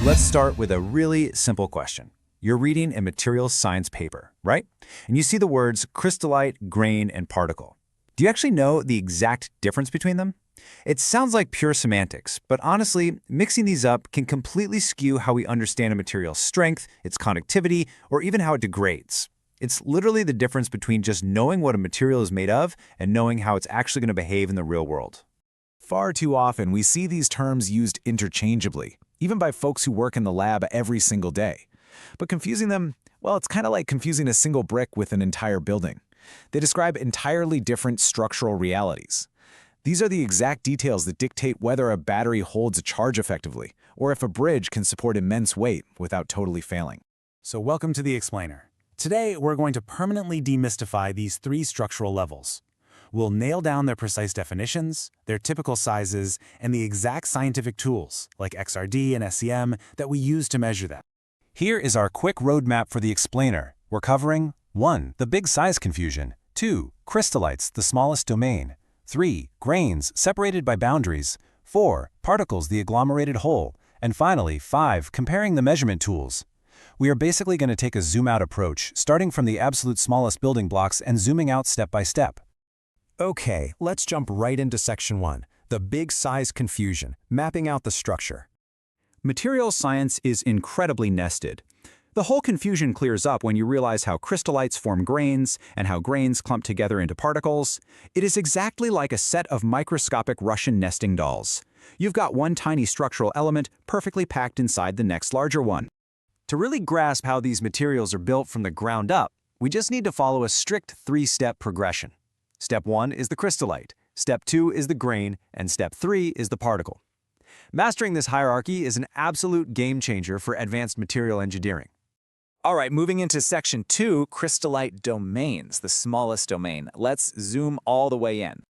Let's start with a really simple question. You're reading a materials science paper, right? And you see the words crystallite, grain, and particle. Do you actually know the exact difference between them? It sounds like pure semantics, but honestly, mixing these up can completely skew how we understand a material's strength, its conductivity, or even how it degrades. It's literally the difference between just knowing what a material is made of and knowing how it's actually going to behave in the real world. Far too often, we see these terms used interchangeably, even by folks who work in the lab every single day. But confusing them, well, it's kind of like confusing a single brick with an entire building. They describe entirely different structural realities. These are the exact details that dictate whether a battery holds a charge effectively, or if a bridge can support immense weight without totally failing. So welcome to the Explainer. Today, we're going to permanently demystify these three structural levels. We'll nail down their precise definitions, their typical sizes, and the exact scientific tools, like XRD and SEM, that we use to measure them. Here is our quick roadmap for the Explainer. We're covering 1. The big size confusion. 2. Crystallites, the smallest domain. 3. Grains, separated by boundaries. 4. Particles, the agglomerated whole. And finally, 5. Comparing the measurement tools. We are basically going to take a zoom-out approach, starting from the absolute smallest building blocks and zooming out step by step. Okay, let's jump right into Section 1, the big size confusion, mapping out the structure. Materials science is incredibly nested. The whole confusion clears up when you realize how crystallites form grains and how grains clump together into particles. It is exactly like a set of microscopic Russian nesting dolls. You've got one tiny structural element perfectly packed inside the next larger one. To really grasp how these materials are built from the ground up, we just need to follow a strict three-step progression. Step 1 is the crystallite, Step 2 is the grain, and Step 3 is the particle. Mastering this hierarchy is an absolute game changer for advanced material engineering. All right, moving into Section 2, crystallite domains, the smallest domain. Let's zoom all the way in.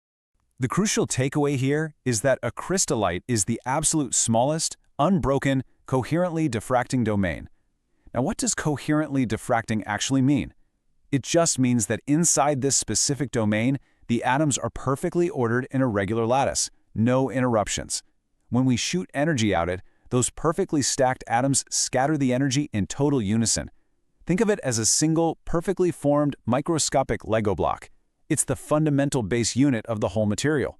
The crucial takeaway here is that a crystallite is the absolute smallest, unbroken, coherently diffracting domain. Now, what does coherently diffracting actually mean? It just means that inside this specific domain, the atoms are perfectly ordered in a regular lattice, no interruptions. When we shoot energy out it, those perfectly stacked atoms scatter the energy in total unison. Think of it as a single, perfectly formed, microscopic Lego block. It's the fundamental base unit of the whole material.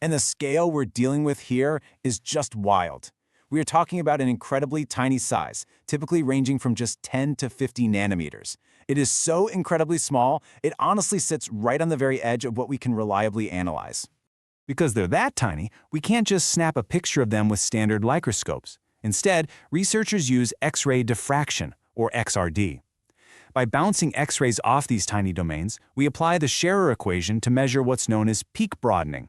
And the scale we're dealing with here is just wild. We are talking about an incredibly tiny size, typically ranging from just 10 to 50 nanometers. It is so incredibly small, it honestly sits right on the very edge of what we can reliably analyze. Because they're that tiny, we can't just snap a picture of them with standard microscopes. Instead, researchers use X-ray diffraction, or XRD. By bouncing X-rays off these tiny domains, we apply the Scherer equation to measure what's known as peak broadening.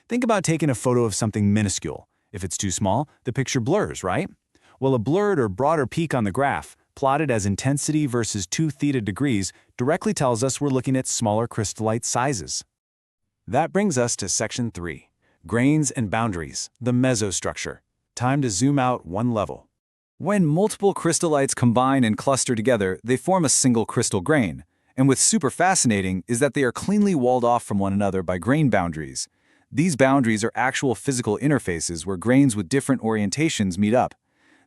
Think about taking a photo of something minuscule. If it's too small, the picture blurs, right? Well, a blurred or broader peak on the graph, plotted as intensity versus 2 theta degrees, directly tells us we're looking at smaller crystallite sizes. That brings us to Section 3, grains and boundaries, the mesostructure. Time to zoom out one level. When multiple crystallites combine and cluster together, they form a single crystal grain. And what's super fascinating is that they are cleanly walled off from one another by grain boundaries. These boundaries are actual physical interfaces where grains with different orientations meet up.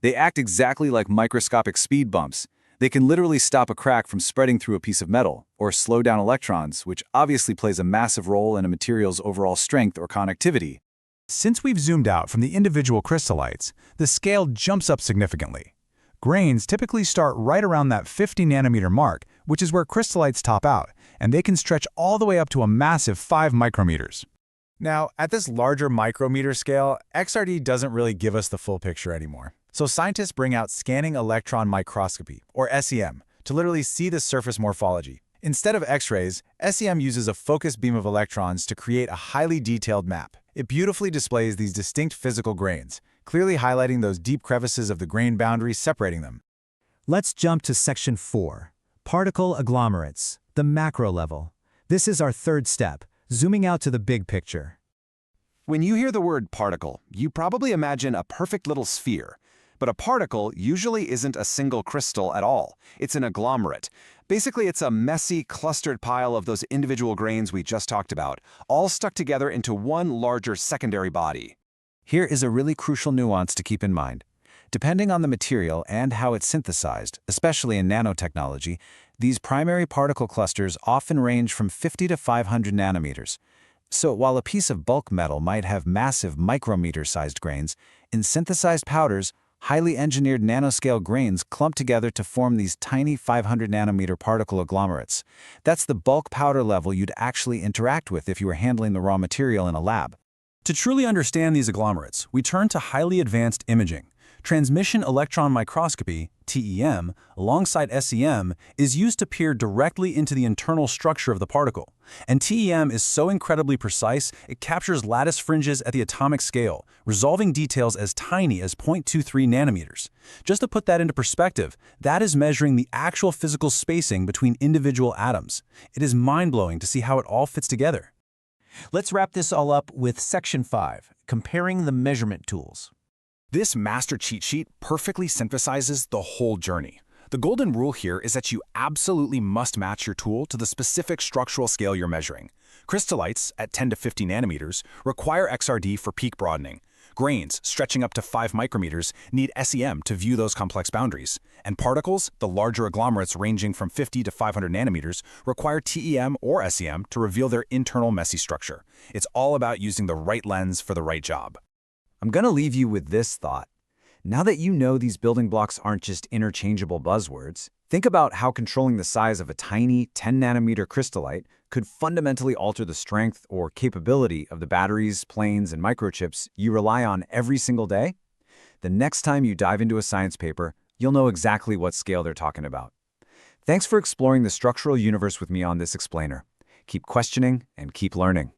They act exactly like microscopic speed bumps. They can literally stop a crack from spreading through a piece of metal, or slow down electrons, which obviously plays a massive role in a material's overall strength or connectivity. Since we've zoomed out from the individual crystallites, the scale jumps up significantly. Grains typically start right around that 50 nanometer mark, which is where crystallites top out, and they can stretch all the way up to a massive 5 micrometers. Now, at this larger micrometer scale, XRD doesn't really give us the full picture anymore. So scientists bring out scanning electron microscopy, or SEM, to literally see the surface morphology. Instead of X-rays, SEM uses a focused beam of electrons to create a highly detailed map. It beautifully displays these distinct physical grains, clearly highlighting those deep crevices of the grain boundary separating them. Let's jump to Section 4, particle agglomerates, the macro level. This is our third step, zooming out to the big picture. When you hear the word particle, you probably imagine a perfect little sphere. But a particle usually isn't a single crystal at all. It's an agglomerate. Basically, it's a messy, clustered pile of those individual grains we just talked about, all stuck together into one larger secondary body. Here is a really crucial nuance to keep in mind. Depending on the material and how it's synthesized, especially in nanotechnology, these primary particle clusters often range from 50 to 500 nanometers. So while a piece of bulk metal might have massive micrometer-sized grains, in synthesized powders, highly engineered nanoscale grains clump together to form these tiny 500 nanometer particle agglomerates. That's the bulk powder level you'd actually interact with if you were handling the raw material in a lab. To truly understand these agglomerates, we turn to highly advanced imaging. Transmission electron microscopy, TEM, alongside SEM, is used to peer directly into the internal structure of the particle. And TEM is so incredibly precise, it captures lattice fringes at the atomic scale, resolving details as tiny as 0.23 nanometers. Just to put that into perspective, that is measuring the actual physical spacing between individual atoms. It is mind-blowing to see how it all fits together. Let's wrap this all up with Section 5, comparing the measurement tools. This master cheat sheet perfectly synthesizes the whole journey. The golden rule here is that you absolutely must match your tool to the specific structural scale you're measuring. Crystallites at 10 to 50 nanometers require XRD for peak broadening. Grains stretching up to 5 micrometers need SEM to view those complex boundaries. And particles, the larger agglomerates ranging from 50 to 500 nanometers, require TEM or SEM to reveal their internal messy structure. It's all about using the right lens for the right job. I'm going to leave you with this thought. Now that you know these building blocks aren't just interchangeable buzzwords, think about how controlling the size of a tiny 10-nanometer crystallite could fundamentally alter the strength or capability of the batteries, planes, and microchips you rely on every single day. The next time you dive into a science paper, you'll know exactly what scale they're talking about. Thanks for exploring the structural universe with me on this explainer. Keep questioning and keep learning.